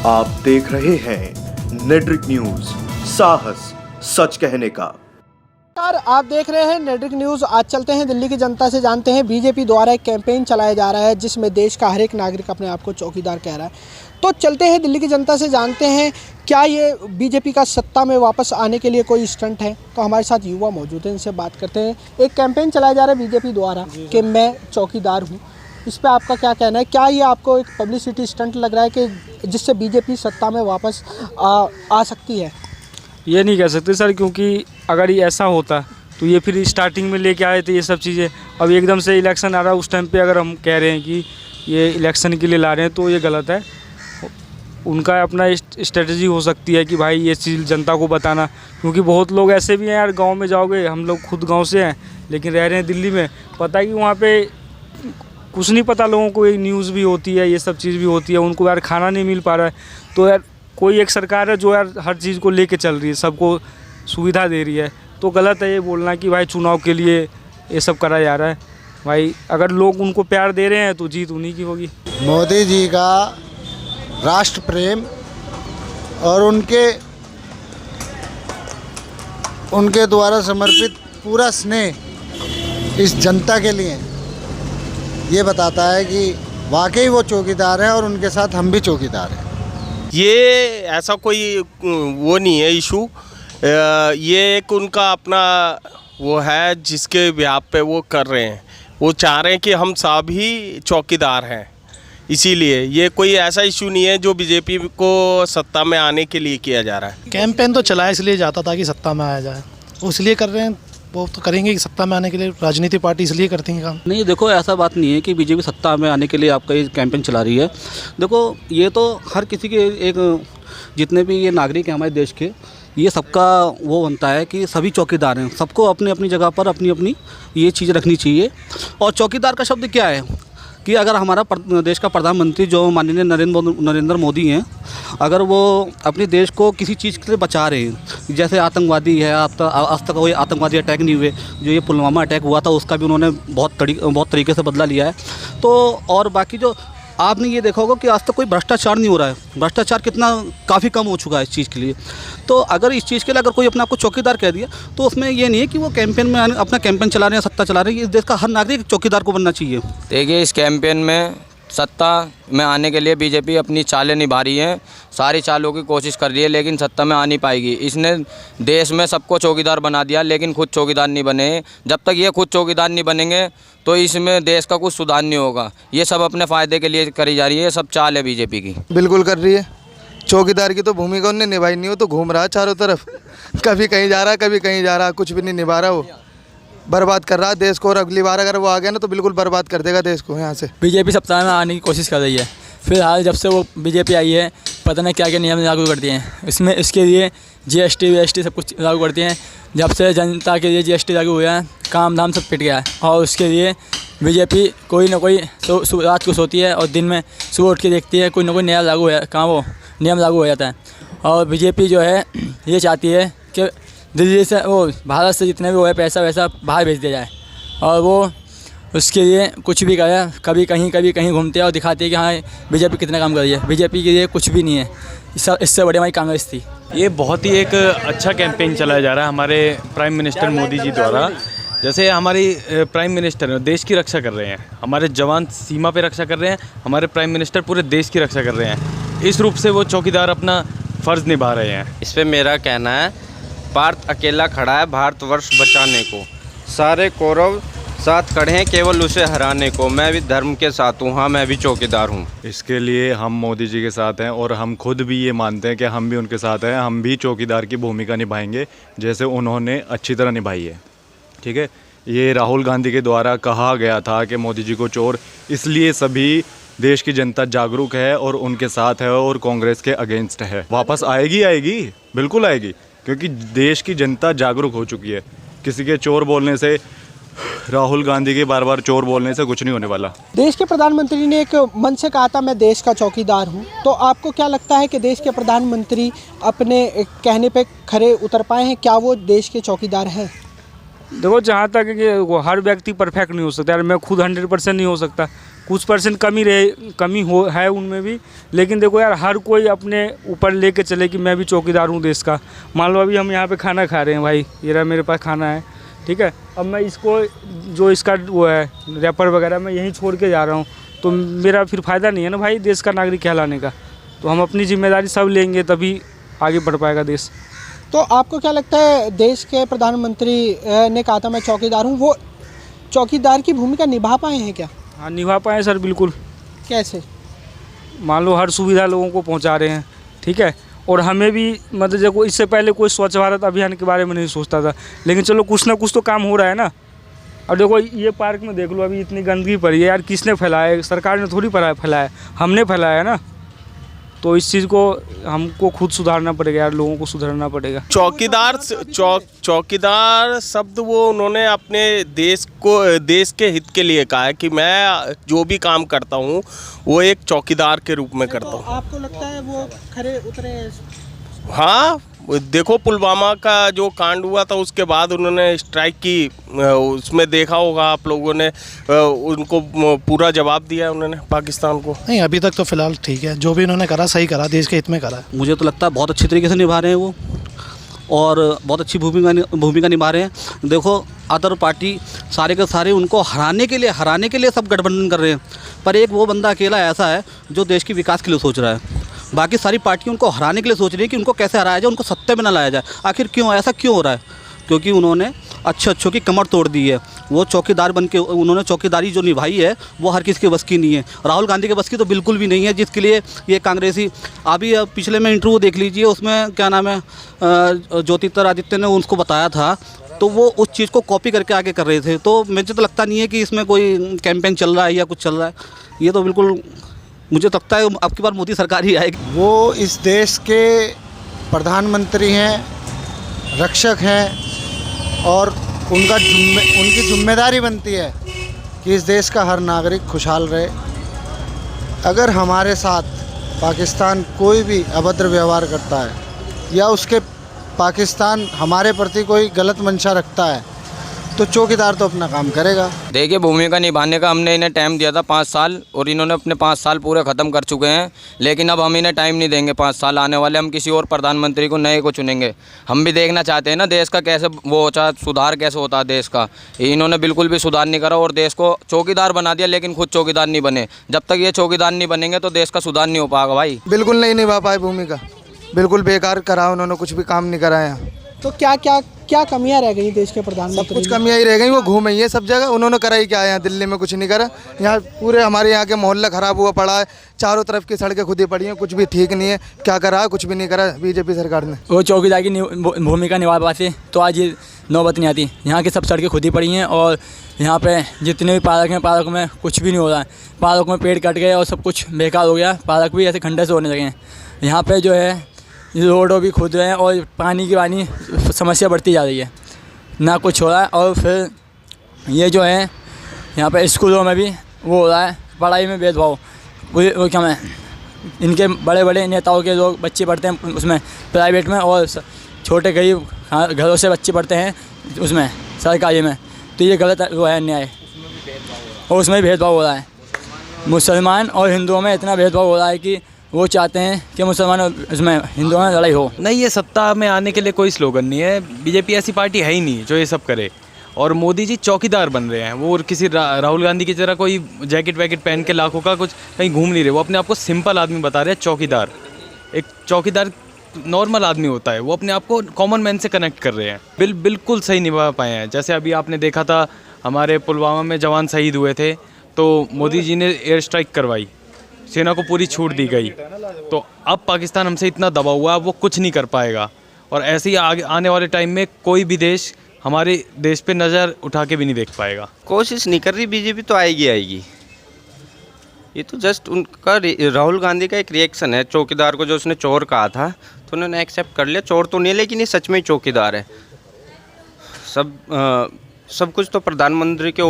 आप देख रहे हैं नेट्रिक न्यूज, साहस सच कहने का। आप देख रहे हैं नेट्रिक न्यूज़। आज चलते हैं दिल्ली की जनता से, जानते हैं बीजेपी द्वारा एक कैंपेन चलाया जा रहा है जिसमें देश का हर एक नागरिक अपने आप को चौकीदार कह रहा है। तो चलते हैं दिल्ली की जनता से, जानते हैं क्या ये बीजेपी का सत्ता में वापस आने के लिए कोई स्टंट है। तो हमारे साथ युवा मौजूद हैं, इनसे बात करते हैं। एक कैंपेन चलाया जा रहा है बीजेपी द्वारा कि मैं चौकीदार हूँ, इस पर आपका क्या कहना है? क्या ये आपको एक पब्लिसिटी स्टंट लग रहा है कि जिससे बीजेपी सत्ता में वापस आ सकती है? ये नहीं कह सकते सर, क्योंकि अगर ये ऐसा होता तो ये फिर स्टार्टिंग में लेके आए थे ये सब चीज़ें। अब एकदम से इलेक्शन आ रहा है, उस टाइम पे अगर हम कह रहे हैं कि ये इलेक्शन के लिए ला रहे हैं तो ये गलत है। उनका अपना स्ट्रेटजी हो सकती है कि भाई ये चीज़ जनता को बताना, क्योंकि बहुत लोग ऐसे भी हैं यार, गांव में जाओगे, हम लोग खुद गांव से हैं लेकिन रह रहे हैं दिल्ली में, पता है कि वहाँ पे कुछ नहीं पता लोगों को। एक न्यूज़ भी होती है, ये सब चीज़ भी होती है, उनको यार खाना नहीं मिल पा रहा है। तो यार कोई एक सरकार है जो यार हर चीज़ को लेके चल रही है, सबको सुविधा दे रही है, तो गलत है ये बोलना कि भाई चुनाव के लिए ये सब करा जा रहा है। भाई अगर लोग उनको प्यार दे रहे हैं तो जीत उन्हीं की होगी। मोदी जी का राष्ट्र प्रेम और उनके द्वारा समर्पित पूरा स्नेह इस जनता के लिए ये बताता है कि वाकई वो चौकीदार हैं और उनके साथ हम भी चौकीदार हैं। ये ऐसा कोई वो नहीं है इशू, ये एक उनका अपना वो है जिसके व्याप पे वो कर रहे हैं। वो चाह रहे हैं कि हम सभी चौकीदार हैं, इसीलिए ये कोई ऐसा इशू नहीं है जो बीजेपी को सत्ता में आने के लिए किया जा रहा है। कैंपेन तो चलाया इसलिए जाता था कि सत्ता में आया जाए, वो इसलिए कर रहे हैं। वो तो करेंगे कि सत्ता में आने के लिए, राजनीति पार्टी इसलिए करती हैं काम। नहीं देखो, ऐसा बात नहीं है कि बीजेपी सत्ता में आने के लिए आपका ये कैंपेन चला रही है। देखो ये तो हर किसी के एक जितने भी ये नागरिक हैं हमारे देश के, ये सबका वो बनता है कि सभी चौकीदार हैं, सबको अपनी अपनी जगह पर अपनी अपनी ये चीज़ रखनी चाहिए। और चौकीदार का शब्द क्या है कि अगर हमारा देश का प्रधानमंत्री जो माननीय नरेंद्र मोदी हैं, अगर वो अपने देश को किसी चीज़ के लिए बचा रहे हैं, जैसे आतंकवादी है, आज तक कोई आतंकवादी अटैक नहीं हुए, जो ये पुलवामा अटैक हुआ था उसका भी उन्होंने बहुत तरीके से बदला लिया है। तो और बाकी जो आपने ये देखा होगा कि आज तक कोई भ्रष्टाचार नहीं हो रहा है, भ्रष्टाचार कितना काफ़ी कम हो चुका है इस चीज़ के लिए। तो अगर इस चीज़ के लिए अगर कोई अपने आप को चौकीदार कह दिया तो उसमें ये नहीं है कि वो कैंपेन में अपना कैंपेन चला रहे हैं, सत्ता चला रहे हैं। इस देश का हर नागरिक चौकीदार को बनना चाहिए। देखिए, इस कैंपेन में सत्ता में आने के लिए बीजेपी अपनी चालें निभा रही है, सारी चालों की कोशिश कर रही है, लेकिन सत्ता में आ नहीं पाएगी। इसने देश में सबको चौकीदार बना दिया लेकिन खुद चौकीदार नहीं बने। जब तक ये खुद चौकीदार नहीं बनेंगे तो इसमें देश का कुछ सुधार नहीं होगा। ये सब अपने फ़ायदे के लिए करी जा रही है, ये सब चाल है बीजेपी की। बिल्कुल कर रही है। चौकीदार की तो भूमिका उन्हें निभाई नहीं, हो तो घूम रहा है चारों तरफ, कभी कहीं जा रहा है कभी कहीं जा रहा है, कुछ भी नहीं निभा रहा, वो बर्बाद कर रहा है देश को। और अगली बार अगर वो आ गया ना तो बिल्कुल बर्बाद कर देगा देश को। यहाँ से बीजेपी सत्ता में आने की कोशिश कर रही है। फिलहाल जब से वो बीजेपी आई है, पता नहीं क्या क्या नियम लागू कर दिए हैं इसमें। इसके लिए जीएसटी वीएसटी सब कुछ लागू कर दिए हैं। जब से जनता के लिए जीएसटी लागू हुआ है, काम धाम सब पिट गया है। और उसके लिए बीजेपी कोई ना कोई रात को सोती है और दिन में सुबह उठ के देखती है, कोई ना कोई नया लागू है, कहाँ वो नियम लागू हो जाता है। और बीजेपी जो है ये चाहती है कि दिल्ली से वो भारत से जितने भी वो है पैसा वैसा बाहर भेज दिया जाए। और वो उसके लिए कुछ भी करे, कभी कहीं घूमते हैं और दिखाते हैं कि हाँ बीजेपी कितना काम कर रही है। बीजेपी के लिए कुछ भी नहीं है, इससे बड़ी हमारी कांग्रेस थी। ये बहुत ही एक अच्छा कैंपेन चलाया जा रहा है हमारे प्राइम मिनिस्टर मोदी जी द्वारा। जैसे हमारी प्राइम मिनिस्टर देश की रक्षा कर रहे हैं, हमारे जवान सीमा पे रक्षा कर रहे हैं, हमारे प्राइम मिनिस्टर पूरे देश की रक्षा कर रहे हैं। इस रूप से वो चौकीदार अपना फ़र्ज़ निभा रहे हैं। इस पर मेरा कहना है, भारत अकेला खड़ा है भारतवर्ष बचाने को, सारे कौरव साथ खड़े हैं केवल उसे हराने को। मैं भी धर्म के साथ हूँ, हाँ मैं भी चौकीदार हूँ। इसके लिए हम मोदी जी के साथ हैं और हम खुद भी ये मानते हैं कि हम भी उनके साथ हैं। हम भी चौकीदार की भूमिका निभाएंगे जैसे उन्होंने अच्छी तरह निभाई है। ठीक है, ये राहुल गांधी के द्वारा कहा गया था कि मोदी जी को चोर, इसलिए सभी देश की जनता जागरूक है और उनके साथ है और कांग्रेस के अगेंस्ट है। वापस आएगी, बिल्कुल आएगी, क्योंकि देश की जनता जागरूक हो चुकी है। किसी के चोर बोलने से, राहुल गांधी के बार बार चोर बोलने से कुछ नहीं होने वाला। देश के प्रधानमंत्री ने एक मन से कहा था मैं देश का चौकीदार हूं, तो आपको क्या लगता है कि देश के प्रधानमंत्री अपने कहने पे खरे उतर पाए हैं? क्या वो देश के चौकीदार हैं? देखो जहाँ तक है कि वो हर व्यक्ति परफेक्ट नहीं हो सकता यार, मैं खुद 100% नहीं हो सकता, कुछ परसेंट कमी है उनमें भी। लेकिन देखो यार, हर कोई अपने ऊपर लेके चले कि मैं भी चौकीदार हूँ देश का। मान लो अभी हम यहाँ पे खाना खा रहे हैं भाई, ये रहा मेरे पास खाना है, ठीक है, अब मैं इसको जो इसका वो है रैपर वगैरह मैं यहीं छोड़ के जा रहा हूँ, तो मेरा फिर फ़ायदा नहीं है ना भाई देश का नागरिक कहलाने का। तो हम अपनी जिम्मेदारी सब लेंगे तभी आगे बढ़ पाएगा देश। तो आपको क्या लगता है, देश के प्रधानमंत्री ने कहा था मैं चौकीदार हूँ, वो चौकीदार की भूमिका निभा पाए हैं क्या? हाँ निभा पाए सर, बिल्कुल। कैसे? मान लो हर सुविधा लोगों को पहुंचा रहे हैं, ठीक है, और हमें भी मतलब देखो इससे पहले कोई स्वच्छ भारत अभियान के बारे में नहीं सोचता था, लेकिन चलो कुछ ना कुछ तो काम हो रहा है ना। अब देखो ये पार्क में देख लो, अभी इतनी गंदगी पड़ी है यार, किसने फैलाया है? सरकार ने थोड़ी फैलाया, हमने फैलाया है ना। तो इस चीज़ को हमको खुद सुधारना पड़ेगा यार, लोगों को सुधारना पड़ेगा। चौकीदार शब्द वो उन्होंने अपने देश के हित के लिए कहा है कि मैं जो भी काम करता हूँ वो एक चौकीदार के रूप में करता हूँ। आपको लगता है वो खरे उतरे? हाँ देखो, पुलवामा का जो कांड हुआ था उसके बाद उन्होंने स्ट्राइक की, उसमें देखा होगा आप लोगों ने, उनको पूरा जवाब दिया उन्होंने पाकिस्तान को। नहीं, अभी तक तो फिलहाल ठीक है, जो भी उन्होंने करा सही करा, देश के हित में करा। मुझे तो लगता है बहुत अच्छी तरीके से निभा रहे हैं वो, और बहुत अच्छी भूमिका निभा रहे हैं। देखो अदर पार्टी सारे के सारे उनको हराने के लिए सब गठबंधन कर रहे हैं, पर एक वो बंदा अकेला ऐसा है जो देश के विकास के लिए सोच रहा है। बाकी सारी पार्टियां उनको हराने के लिए सोच रही है कि उनको कैसे हराया जाए, उनको सत्ते में ना लाया जाए। आखिर क्यों ऐसा क्यों हो रहा है? क्योंकि उन्होंने अच्छों की कमर तोड़ दी है। वो चौकीदार बन के उन्होंने चौकीदारी जो निभाई है वो हर किसी के बस की नहीं है। राहुल गांधी के बस की तो बिल्कुल भी नहीं है, जिसके लिए ये कांग्रेसी अभी पिछले में इंटरव्यू देख लीजिए, उसमें क्या नाम है ज्योतिरादित्य ने उसको बताया था, तो वो उस चीज़ को कॉपी करके आगे कर रहे थे। तो मुझे तो लगता नहीं है कि इसमें कोई कैंपेन चल रहा है या कुछ चल रहा है। ये तो बिल्कुल मुझे तो लगता है अब की बार मोदी सरकार ही आएगी। वो इस देश के प्रधानमंत्री हैं, रक्षक हैं, और उनकी जिम्मेदारी बनती है कि इस देश का हर नागरिक खुशहाल रहे। अगर हमारे साथ पाकिस्तान कोई भी अभद्र व्यवहार करता है या उसके पाकिस्तान हमारे प्रति कोई गलत मंशा रखता है, तो चौकीदार तो अपना काम करेगा। देखिए, भूमिका निभाने का हमने इन्हें टाइम दिया था 5 साल, और इन्होंने अपने 5 साल पूरे ख़त्म कर चुके हैं। लेकिन अब हम इन्हें टाइम नहीं देंगे 5 साल आने वाले, हम किसी और प्रधानमंत्री को नए को चुनेंगे। हम भी देखना चाहते हैं ना देश का कैसे वो होता, सुधार कैसे होता है देश का। इन्होंने बिल्कुल भी सुधार नहीं करा और देश को चौकीदार बना दिया, लेकिन खुद चौकीदार नहीं बने। जब तक ये चौकीदार नहीं बनेंगे तो देश का सुधार नहीं हो पाएगा भाई। बिल्कुल नहीं निभा पाए भूमिका, बिल्कुल बेकार करा उन्होंने, कुछ भी काम नहीं कराया। तो क्या कमियां रह गई देश के प्रधानमंत्री? सब कुछ कमियां ही रह गई, वो घूम ही है सब जगह। उन्होंने करा ही क्या है? यहाँ दिल्ली में कुछ नहीं करा। यहाँ पूरे हमारे यहाँ के मोहल्ला ख़राब हुआ पड़ा है, चारों तरफ की सड़कें खुद ही पड़ी हैं, कुछ भी ठीक नहीं है। क्या करा? कुछ भी नहीं करा बीजेपी सरकार ने। वो चौकीदार की भूमिका निभा पाते तो आज ये नौबत नहीं आती। यहाँ की सब सड़कें खुद ही पड़ी हैं, और यहाँ पे जितने भी पार्क हैं, पार्क में कुछ भी नहीं हो रहा है। पार्क में पेड़ कट गए और सब कुछ बेकार हो गया, पार्क भी ऐसे खंडर से होने लगे हैं। यहाँ पर जो है रोडों भी खुद रहे हैं, और पानी की समस्या बढ़ती जा रही है, ना कुछ हो रहा है। और फिर ये जो है यहाँ पे स्कूलों में भी वो हो रहा है, पढ़ाई में भेदभाव। वो क्या है, इनके बड़े बड़े नेताओं के लोग बच्चे पढ़ते हैं उसमें प्राइवेट में, और छोटे गरीब घरों से बच्चे पढ़ते हैं उसमें सरकारी में। तो ये गलत वो है, अन्याय, और उसमें भी भेदभाव हो रहा है। मुसलमान और हिंदुओं में इतना भेदभाव हो रहा है कि वो चाहते हैं कि मुसलमानों इसमें हिंदुओं में लड़ाई हो। नहीं, ये सत्ता में आने के लिए कोई स्लोगन नहीं है। बीजेपी ऐसी पार्टी है ही नहीं जो ये सब करे। और मोदी जी चौकीदार बन रहे हैं, वो किसी राहुल गांधी की तरह कोई जैकेट वैकेट पहन के लाखों का कुछ कहीं घूम नहीं रहे। वो अपने आप को सिंपल आदमी बता रहे हैं। चौकीदार, एक चौकीदार नॉर्मल आदमी होता है, वो अपने आप को कॉमन मैन से कनेक्ट कर रहे हैं। बिल्कुल सही निभा पाए हैं। जैसे अभी आपने देखा था हमारे पुलवामा में जवान शहीद हुए थे, तो मोदी जी ने एयर स्ट्राइक करवाई, सेना को पूरी छूट दी गई। तो अब पाकिस्तान हमसे इतना दबा हुआ है, वो कुछ नहीं कर पाएगा। और ऐसे ही आगे आने वाले टाइम में कोई भी देश हमारे देश पे नज़र उठा के भी नहीं देख पाएगा। कोशिश नहीं कर रही बीजेपी, तो आएगी। ये तो जस्ट उनका राहुल गांधी का एक रिएक्शन है। चौकीदार को जो उसने चोर कहा था तो उन्होंने एक्सेप्ट कर लिया। चोर तो नहीं है, लेकिन ये सच में ही चौकीदार है। सब कुछ तो प्रधानमंत्री के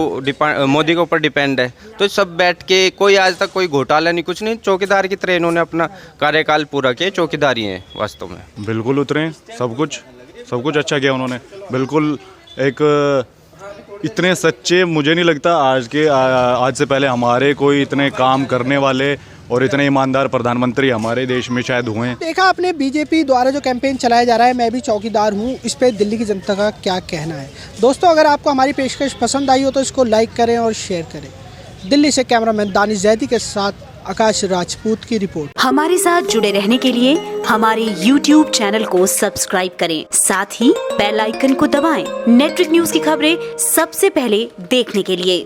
मोदी के ऊपर डिपेंड है। तो सब बैठ के कोई आज तक कोई घोटाला नहीं, कुछ नहीं। चौकीदार की तरह इन्होंने अपना कार्यकाल पूरा किया। चौकीदार ही हैं वास्तव में। बिल्कुल उतरे, सब कुछ अच्छा किया उन्होंने। बिल्कुल एक इतने सच्चे मुझे नहीं लगता आज से पहले हमारे कोई इतने काम करने वाले और इतने ईमानदार प्रधानमंत्री हमारे देश में शायद हुए हैं। देखा आपने बीजेपी द्वारा जो कैंपेन चलाया जा रहा है, मैं भी चौकीदार हूँ, इस पे दिल्ली की जनता का क्या कहना है। दोस्तों, अगर आपको हमारी पेशकश पसंद आई हो तो इसको लाइक करें और शेयर करें। दिल्ली से कैमरामैन दानिश जैदी के साथ आकाश राजपूत की रिपोर्ट। हमारे साथ जुड़े रहने के लिए हमारे YouTube चैनल को सब्सक्राइब करें, साथ ही बेल आइकन को दबाएं। नेटवर्क न्यूज की खबरें सबसे पहले देखने के लिए।